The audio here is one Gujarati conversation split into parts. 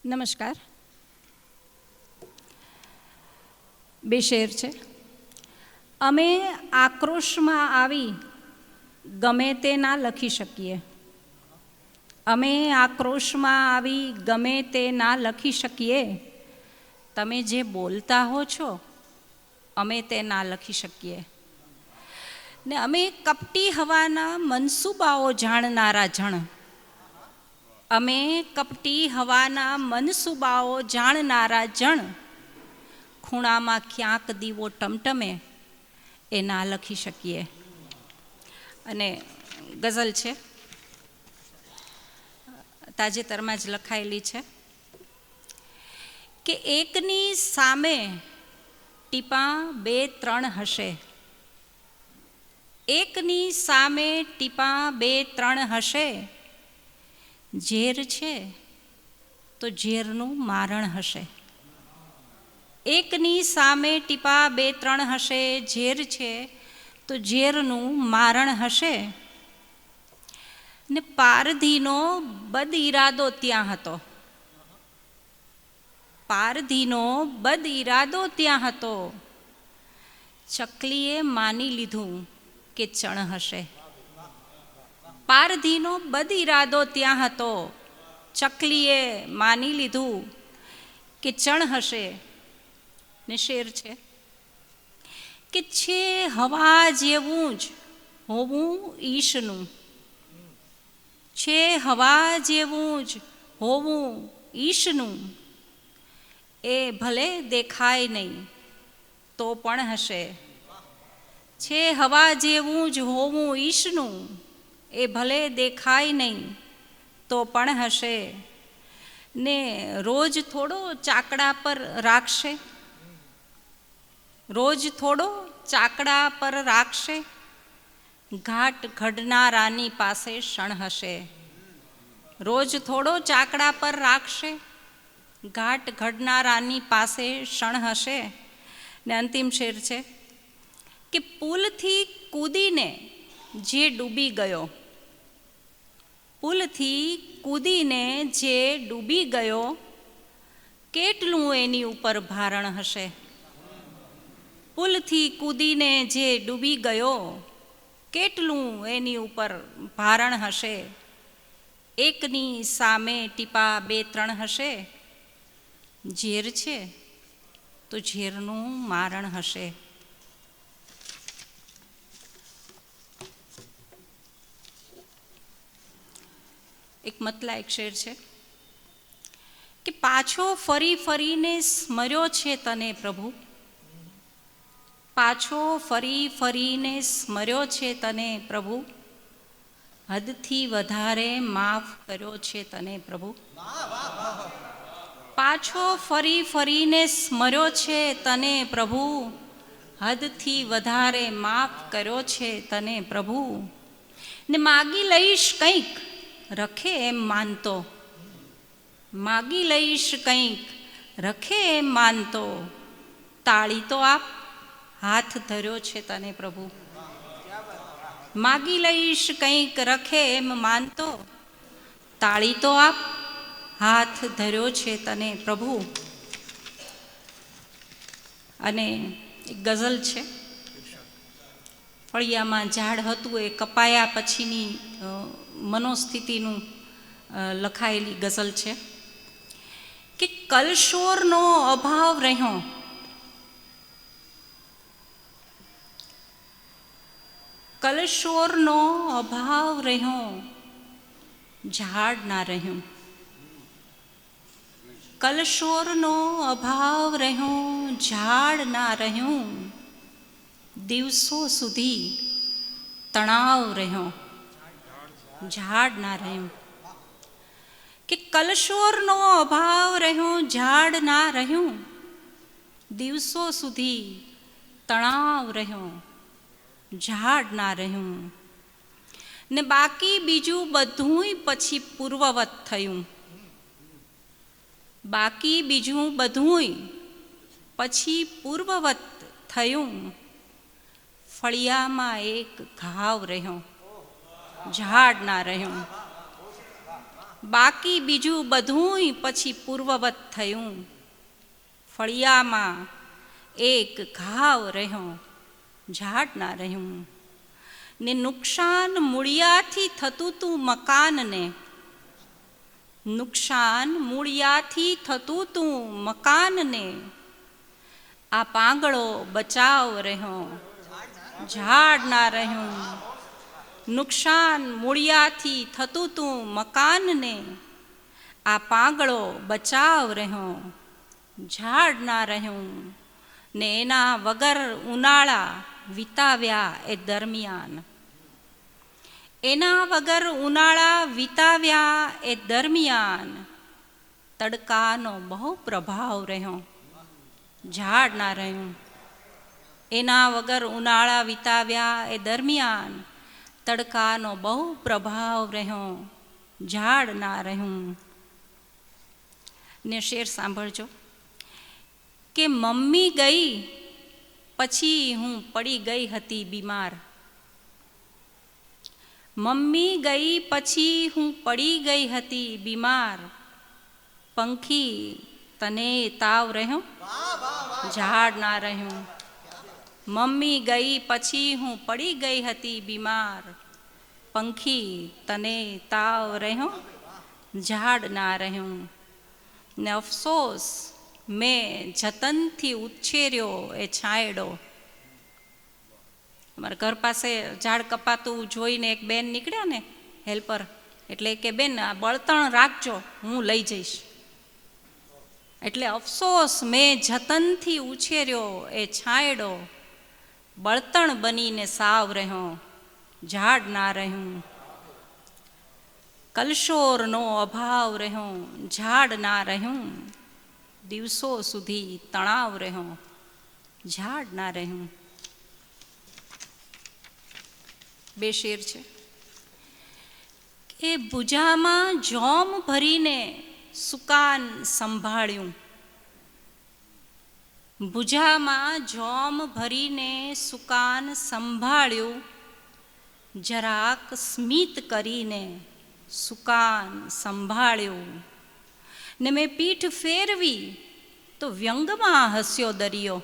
નમસ્કાર. બે શેર છે. અમે આક્રોશમાં આવી ગમે તે ના લખી શકીએ. અમે આક્રોશમાં આવી ગમે તે ના લખી શકીએ. તમે જે બોલતા હો છો અમે તે ના લખી શકીએ. ને અમે કપટી હવાના મનસૂબાઓ જાણનારા જણ. અમે કપટી હવાના મનસૂબાઓ જાણનારા જણ. ખૂણામાં ક્યાંક દીવો ટમટમે એ ના લખી શકીએ. અને ગઝલ છે, તાજેતરમાં જ લખાયેલી છે કે એકની સામે ટીપાં બે ત્રણ હશે. એકની સામે ટીપાં બે ત્રણ હશે. ઝેર છે તો ઝેરનું મારણ હશે. એકની સામે ટીપા બે ત્રણ હશે. ઝેર છે તો ઝેરનું મારણ હશે. ને પારધીનો બદ ઈરાદો ત્યાં હતો. પારધીનો બદ ઈરાદો ત્યાં હતો. ચકલીએ માની લીધું કે ચણ હશે. પારધીનો બદ ઈરાદો ત્યાં હતો. ચકલીએ માની લીધું કે ચણ હશે. ને શેર છે કે છે હવા જેવું જ હોવું ઈશનું. છે હવા જેવું જ હોવું ઈશનું. એ ભલે દેખાય નહીં તો પણ હશે. છે હવા જેવું જ હોવું ઈશનું. એ ભલે દેખાય નહીં તો પણ હશે. ને રોજ થોડો ચાકડા પર રાખશે. રોજ થોડો ચાકડા પર રાખશે. ઘાટ ઘડનારાની પાસે ક્ષણ હશે. રોજ થોડો ચાકડા પર રાખશે. ઘાટ ઘડનારાની પાસે ક્ષણ હશે. ને અંતિમ શેર છે કે પુલથી કૂદીને જે ડૂબી ગયો. પુલથી કૂદીને જે ડૂબી ગયો. કેટલું એની ઉપર ભારણ હશે. પુલથી કૂદીને જે ડૂબી ગયો. કેટલું એની ઉપર ભારણ હશે. એકની સામે ટીપા બે ત્રણ હશે. ઝેર છે તો ઝેરનું મારણ હશે. એક મતલા એક શેર છે કે પાછો ફરી ફરીને સ્મર્યો છે તને પ્રભુ. પાછો ફરી ફરીને સ્મર્યો છે તને પ્રભુ. હદથી વધારે માફ કર્યો છે તને પ્રભુ. પાછો ફરી ફરીને સ્મર્યો છે તને પ્રભુ. હદથી વધારે માફ કર્યો છે તને પ્રભુ. ને માગી લઈશ કંઈક રખે એમ માનતો. માગી લઈશ કંઈક રખે એમ માનતો. તાળી તો આપ હાથ ધર્યો છે તને પ્રભુ. માગી લઈશ કંઈક રખે એમ માનતો. તાળી તો આપ હાથ ધર્યો છે તને પ્રભુ. અને એક ગઝલ છે. ફળિયામાં ઝાડ હતું એ કપાયા પછીની મનોસ્થિતિનું લખાયેલી ગઝલ છે કે કલશોરનો અભાવ રહ્યો. કલશોરનો અભાવ રહ્યો. ઝાડ ના રહ્યું. કલશોરનો અભાવ રહ્યો. ઝાડ ના રહ્યું. દિવસો સુધી તણાવ રહ્યો. ઝાડ ના રહ્યું. કે કલશોરનો અભાવ રહ્યો. ઝાડ ના રહ્યું. દિવસો સુધી તણાવ રહ્યો. ઝાડ ના રહ્યું. ને બાકી બીજું બધુંય પછી પૂર્વવત થયું. બાકી બીજું બધુંય પછી પૂર્વવત થયું. ફળિયામાં એક ઘાવ રહ્યો. ઝાડ ના રહ્યું. બાકી બીજું બધુંય પછી પૂર્વવત થયું. ફળિયામાં એક ઘાવ રહ્યો, ઝાડ ના રહ્યું. ને નુકસાન મૂળિયાથી થતું તું મકાનને, નુકસાન મૂળિયાથી થતું તું મકાનને. આ પાંગળો બચાવ રહ્યો, ઝાડ ના રહ્યું. નુકસાન મૂળિયાથી થતું તું મકાનને. આ પાંગળો બચાવ રહ્યો, ઝાડ ના રહ્યું. ને એના વગર ઉનાળા વિતાવ્યા એ દરમિયાન, એના વગર ઉનાળા વિતાવ્યા એ દરમિયાન તડકાનો બહુ પ્રભાવ રહ્યો, ઝાડ ના રહ્યું. એના વગર ઉનાળા વિતાવ્યા એ દરમિયાન તડકાનો બહુ પ્રભાવ રહ્યો, ઝાડ ના રહ્યું. ને શેર સાંભળજો કે મમ્મી ગઈ પછી હું પડી ગઈ હતી બીમાર. મમ્મી ગઈ પછી હું પડી ગઈ હતી બીમાર. પંખી તને તાવ રહ્યો, ઝાડ ના રહ્યું. મમ્મી ગઈ પછી હું પડી ગઈ હતી બીમાર. પંખી તને તાવ રહ્યો, ઝાડ ના રહ્યું. ને અફસોસ મેં જતનથી ઉછેર્યો એ છાંયડો. અમારા ઘર પાસે ઝાડ કપાતું જોઈને એક બેન નીકળ્યા ને હેલ્પર, એટલે કે બેન આ બળતણ રાખજો, હું લઈ જઈશ. એટલે અફસોસ મેં જતનથી ઉછેર્યો એ છાંયડો બળતણ બનીને સાવ રહ્યો, ઝાડ ના રહ્યું. કલશોરનો અભાવ રહ્યો, ઝાડ ના રહ્યું. દિવસો સુધી તણાવ રહ્યો, ઝાડ ના રહ્યું. બે શેર છે કે ભુજામાં જોમ ભરીને સુકાન સંભાળ્યું. ભુજામાં જોમ ભરીને સુકાન સંભાળ્યું. જરાક સ્મિત કરીને સુકાન સંભાળ્યું. ને મેં પીઠ ફેરવી તો વ્યંગમાં હસ્યો દરિયો.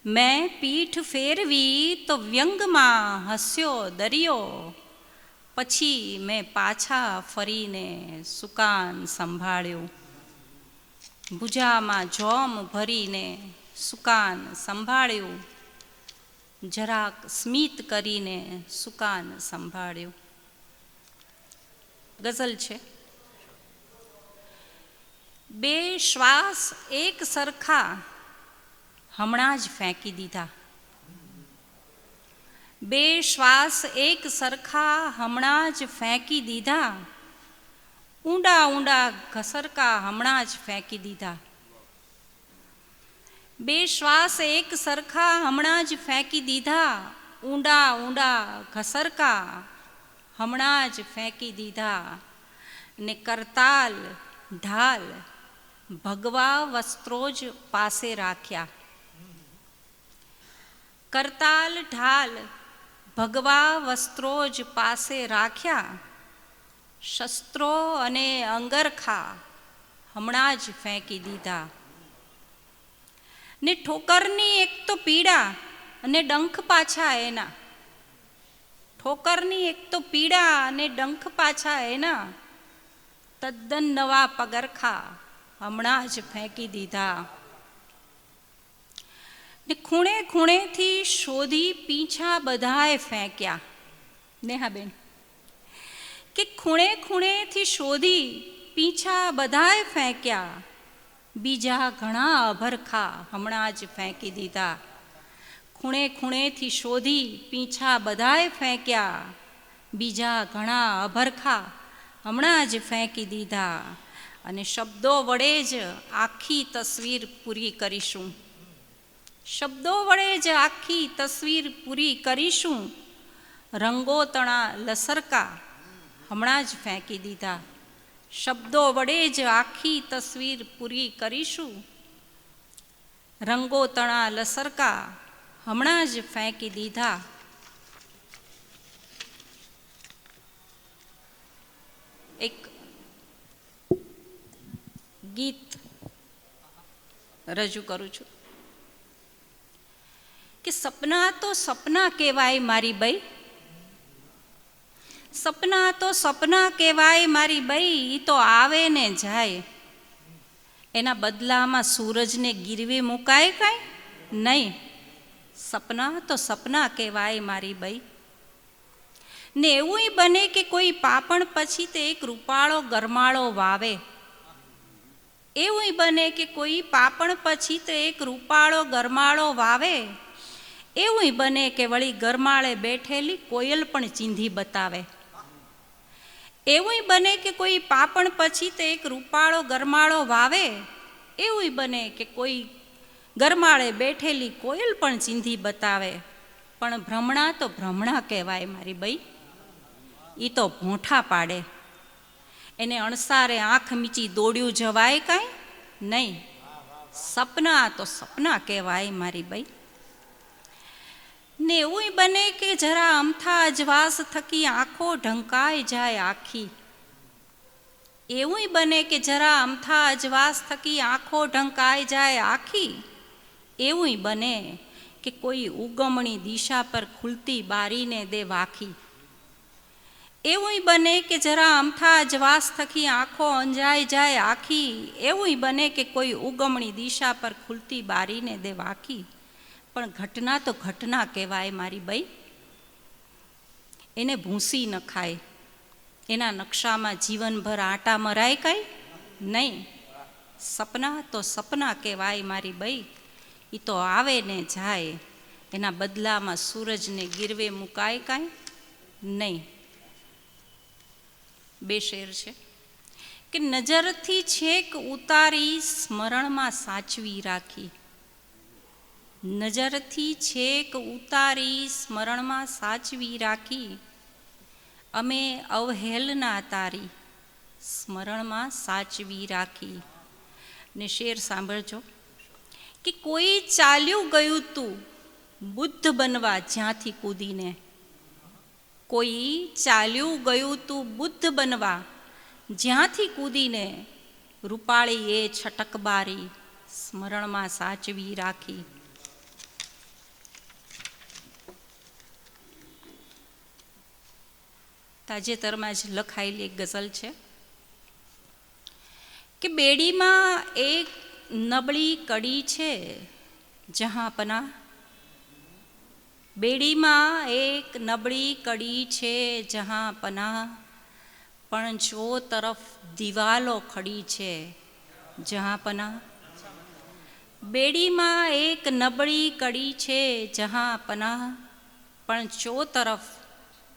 મેં પીઠ ફેરવી તો વ્યંગમાં હસ્યો દરિયો. પછી મેં પાછા ફરીને સુકાન સંભાળ્યું. ભુજામાં જોમ ભરીને સુકાન સંભાળ્યું. જરાક સ્મિત કરીને સુકાન સંભાળ્યું. ગઝલ છે. બે શ્વાસ એક સરખા હમણાં જ ફેંકી દીધા. બે શ્વાસ એક સરખા હમણાં જ ફેંકી દીધા. ઊંડા ઊંડા ઘસરકા હમણાં જ ફેંકી દીધા. બે શ્વાસ એક સરખા હમણાં જ ફેંકી દીધા. ઊંડા ઊંડા ઘસરકા હમણાં જ ફેંકી દીધા. ને કરતાલ ઢાલ ભગવા વસ્ત્રો જ પાસે રાખ્યા. કરતાલ ઢાલ ભગવા વસ્ત્રો જ પાસે રાખ્યા. શસ્ત્રો અને અંગરખા હમણાં જ ફેંકી દીધા. ને ઠોકરની એક તો પીડા અને ડંખ પાછા એના. ઠોકરની એક તો પીડા અને ડંખ પાછા એના. તદ્દન નવા પગરખા હમણાં જ ફેંકી દીધા. ને ખૂણે ખૂણેથી શોધી પીંછા બધાએ ફેંક્યા. નેહાબેન કે ખૂણે ખૂણેથી શોધી પીંછા બધાએ ફેંક્યા. બીજા ઘણા અભરખા હમણાં જ ફેંકી દીધા. ખૂણે ખૂણેથી શોધી પીંછા બધાએ ફેંક્યા. બીજા ઘણા અભરખા હમણાં જ ફેંકી દીધા. અને શબ્દો વડે જ આખી તસવીર પૂરી કરીશું. શબ્દો વડે જ આખી તસવીર પૂરી કરીશું. રંગોતણા લસરકા હમણાં જ ફેંકી દીધા. શબ્દો વડે જ આખી તસવીર પૂરી કરીશું. રંગોતણા લસરકા હમણાં જ ફેંકી દીધા. એક ગીત રજૂ કરું છું કે સપના તો સપના કહેવાય મારી બઈ, સપના તો સપના કહેવાય મારી બઈ, ઈ તો આવે ને જાય, એના બદલામાં સૂરજને ગીરવે મુકાય કાંઈ નહીં. સપના તો સપના કહેવાય મારી બઈ. ને એવું બને કે કોઈ પાપણ પછી તે એક રૂપાળો ગરમાળો વાવે, એવું બને કે કોઈ પાપણ પછી તે એક રૂપાળો ગરમાળો વાવે, એવું બને કે વળી ગરમાળે બેઠેલી કોયલ પણ ચીંધી બતાવે, એવું બને કે કોઈ પાપણ પછી તે એક રૂપાળો ગરમાળો વાવે, એવું બને કે કોઈ ગરમાળે બેઠેલી કોયલ પણ ચીંધી બતાવે. પણ ભ્રમણા તો ભ્રમણા કહેવાય મારી બઈ, એ તો ભોંઠા પાડે, એને અણસારે આંખ મીચી દોડ્યું જવાય કાંઈ નહીં. સપના તો સપના કહેવાય મારી બઈ. ને એવું બને કે જરા અમથા અજવાસ થકી આંખો ઢંકાઈ જાય આખી, એવું બને કે જરા અમથા અજવાસ થકી આંખો ઢંકાઈ જાય આખી, એવું બને કે કોઈ ઉગમણી દિશા પર ખુલતી બારીને દે વાખી, એવું બને કે જરા અમથા અજવાસ થકી આંખો અંજાઈ જાય આખી, એવું બને કે કોઈ ઉગમણી દિશા પર ખુલતી બારીને દે વાખી. પણ ઘટના તો ઘટના કહેવાય મારી બઈ, એને ભૂંસી ન ખાય, એના નકશામાં જીવનભર આટા મરાય કાંઈ નહીં. સપના તો સપના કહેવાય મારી બઈ, એ તો આવે ને જાય, એના બદલામાં સૂરજને ગીરવે મુકાય કાંઈ નહીં. બે શેર છે કે નજરથી છેક ઉતારી સ્મરણમાં સાચવી રાખી, નજરથી છેક ઉતારી સ્મરણમાં સાચવી રાખી, અમે અવહેલના તારી સ્મરણમાં સાચવી રાખી. ને શેર સાંભળજો કે કોઈ ચાલ્યું ગયું તું બુદ્ધ બનવા જ્યાંથી કૂદીને, કોઈ ચાલ્યું ગયું તું બુદ્ધ બનવા જ્યાંથી કૂદીને, રૂપાળી એ છટકબારી સ્મરણમાં સાચવી રાખી. તાજેતરમાં જ લખાયેલી એક ગઝલ છે કે બેડીમાં એક નબળી કડી છે જહાંપના, બેડીમાં એક નબળી કડી છે જહાંપના, પણ જો તરફ દિવાલો ખડી છે જહાંપના, બેડીમાં એક નબળી કડી છે જહાંપના, પણ ચો તરફ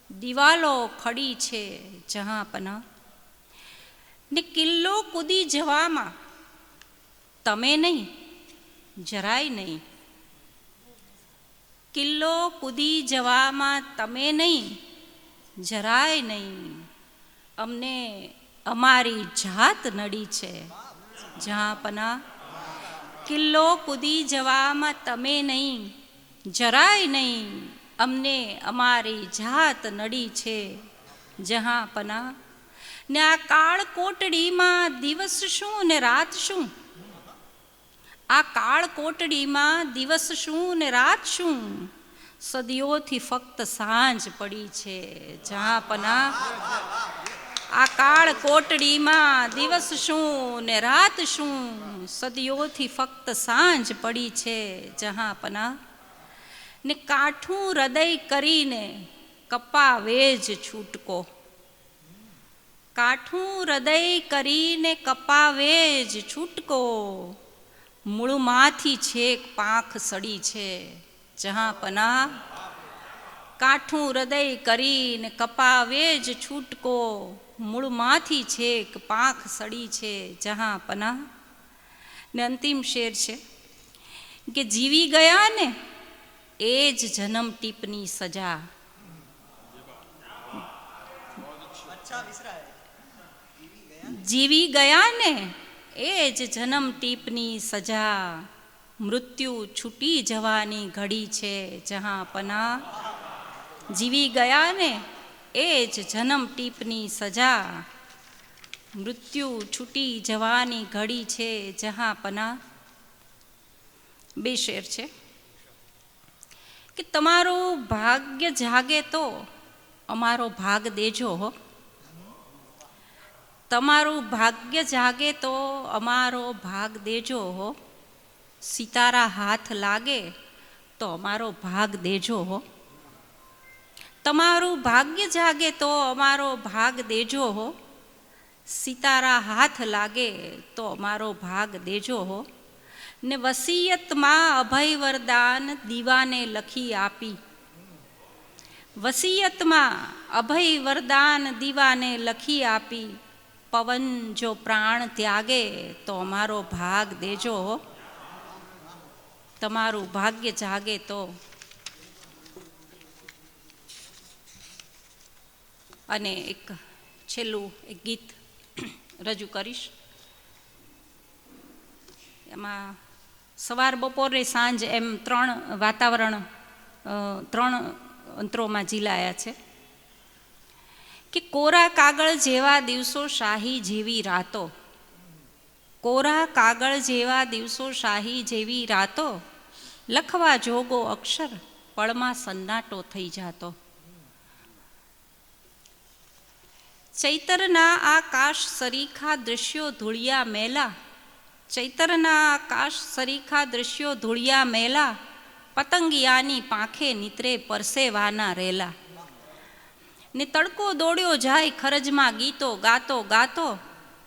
દિવાલો ખડી છે જહાંપના. ને કિલ્લો કૂદી જવામાં તમે નહીં જરાય નહીં, કિલ્લો કૂદી જવામાં તમે નહીં જરાય નહીં, અમને અમારી જાત નડી છે જહાંપના. કિલ્લો કૂદી જવામાં તમે નહીં જરાય નહીં, અમને અમારી જાત નડી છે જહાંપના. ને આ કાળ કોટડીમાં દિવસ શું ને રાત શું, આ કાળ કોટડીમાં દિવસ શું ને રાત શું, સદીઓથી ફક્ત સાંજ પડી છે જહાંપના. આ કાળ કોટડીમાં દિવસ શું ને રાત શું, સદીઓથી ફક્ત સાંજ પડી છે જહાંપના. ને કાઠું હૃદય કરીને કપાવે જ છૂટકો, કાઠું હૃદય કરીને કપાવે જ છૂટકો, મૂળમાંથી છેક પાંખ સડી છે જહાંપના. કાઠું હૃદય કરીને કપાવે જ છૂટકો, મૂળમાંથી છેક પાંખ સડી છે જહાંપના. ને અંતિમ શેર છે કે જીવી ગયા ને એ જ જન્મ ટીપની સજા, જીવી ગયા ને એ જ જન્મ ટીપની સજા, મૃત્યુ છૂટી જવાની ઘડી છે જહાંપના. જીવી ગયા ને એ જ જન્મ ટીપની સજા, મૃત્યુ છૂટી જવાની ઘડી છે જહાં પના. બે શેર છે કે તમારું ભાગ્ય જાગે તો અમારો ભાગ દેજો હો. તમારું ભાગ્ય જાગે તો અમારો ભાગ દેજો હો. સિતારા હાથ લાગે તો અમારો ભાગ દેજો હો. તમારું ભાગ્ય જાગે તો અમારો ભાગ દેજો હો. સિતારા હાથ લાગે તો અમારો ભાગ દેજો હો. ને વસિયતમાં અભય વરદાન દીવાને લખી આપી. વસિયતમાં અભય વરદાન દીવાને લખી આપી. પવન જો પ્રાણ ત્યાગે તો અમારો ભાગ દેજો હો. તમારું ભાગ્ય જાગે તો. અને એક છેલ્લું એક ગીત રજૂ કરીશ. એમાં સવાર બપોરે સાંજ એમ 3 વાતાવરણ 3 અંતરોમાં ઝીલાયા છે કે કોરા કાગળ જેવા દિવસો શાહી જેવી રાતો. કોરા કાગળ જેવા દિવસો શાહી જેવી રાતો. લખવા જોગો અક્ષર પળમાં સન્નાટો થઈ જાતો. ચૈતરના આકાશ સરીખા દૃશ્યો ધૂળિયા મેલા. ચૈતરના આકાશ સરીખા દૃશ્યો ધૂળિયા મેલા. પતંગિયાની પાંખે નીતરે પરસેવાના રેલા. ને તડકો દોડ્યો જાય ખરજમાં ગીતો ગાતો ગાતો.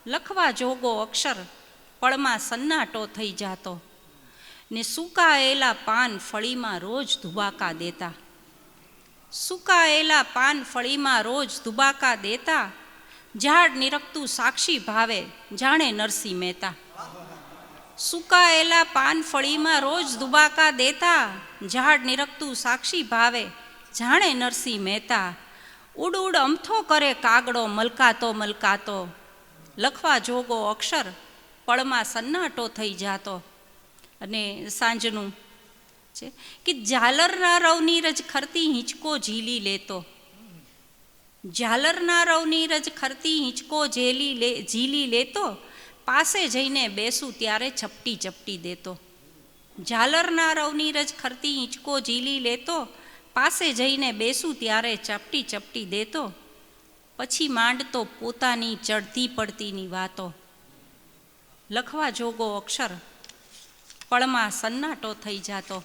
લખવા જોગો અક્ષર પળમાં સન્નાટો થઈ જાતો. ને સુકાયેલા પાન ફળીમાં રોજ ધુબાકા દેતા. સુકાયેલા પાન ફળીમાં રોજ ધુબાકા દેતા. ઝાડ નિરખતું સાક્ષી ભાવે જાણે નરસિંહ મહેતા. સુકાયેલા પાન ફળીમાં રોજ ધુબાકા દેતા. ઝાડ નિરખતું સાક્ષી ભાવે જાણે નરસિંહ મહેતા. ઉડ ઉડ અમથો કરે કાગડો મલકાતો મલકાતો. લખવા જોગો અક્ષર પળમાં સન્નાટો થઈ જાતો. અને સાંજનું છે કે ઝાલરના રવની રજ ખરતી હિંચકો ઝીલી લેતો. ઝાલરના રવની રજ ખરતી હિંચકો ઝીલી લેતો. પાસે જઈને બેસું ત્યારે ચપટી ચપટી દેતો. ઝાલરના રવની રજ ખરતી હિંચકો ઝીલી લેતો. પાસે જઈને બેસું ત્યારે ચપટી ચપટી દેતો. પછી માંડતો પોતાની ચડતી પડતીની વાતો. લખવા જોગો અક્ષર પળમાં સન્નાટો થઈ જાતો.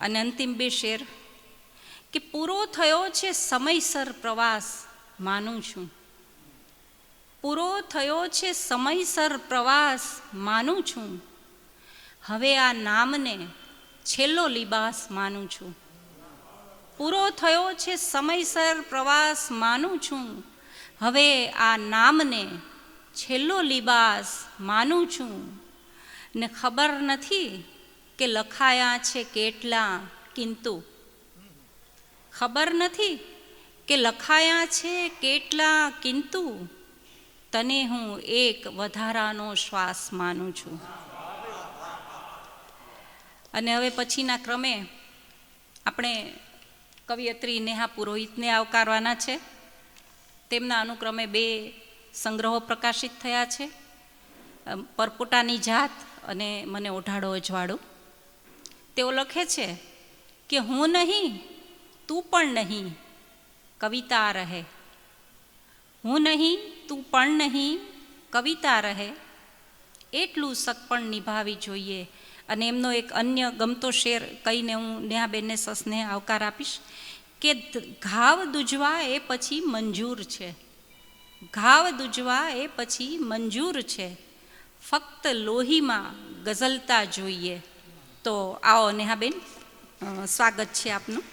અને અંતિમ 2 શેર કે પૂરો થયો છે સમયસર પ્રવાસ માનું છું. પૂરો થયો છે સમયસર પ્રવાસ માનું છું. હવે આ નામને છેલ્લો લિબાસ માનું છું. પૂરો થયો છે સમયસર પ્રવાસ માનું છું. હવે આ નામને છેલ્લો લિબાસ માનું છું. ને ખબર નથી કે લખાયા છે કેટલા કિંતુ. ખબર નથી કે લખાયા છે કેટલા કિંતુ. તને હું એક વધારાનો શ્વાસ માનું છું. અને હવે પછીના ક્રમે આપણે કવિયત્રી નેહા પુરોહિતને આવકારવાના છે. તેમના અનુક્રમે 2 સંગ્રહો પ્રકાશિત થયા છે, પરપોટાની જાત અને મને ઓઢાડો અજવાળું. તેઓ લખે છે કે હું નહીં તું પણ નહીં કવિતા રહે. હું નહીં તું પણ નહીં કવિતા રહે. એટલું સગપણ નિભાવી જોઈએ. અને એમનો એક અન્ય ગમતો શેર કહીને હું નેહાબેનને સસને આવકાર આપીશ કે ઘાવ દૂજવા એ પછી મંજૂર છે. ઘાવ દૂજવા એ પછી મંજૂર છે. ફક્ત લોહીમાં ગઝલતા જોઈએ. તો આવો નેહાબેન, સ્વાગત છે આપનું.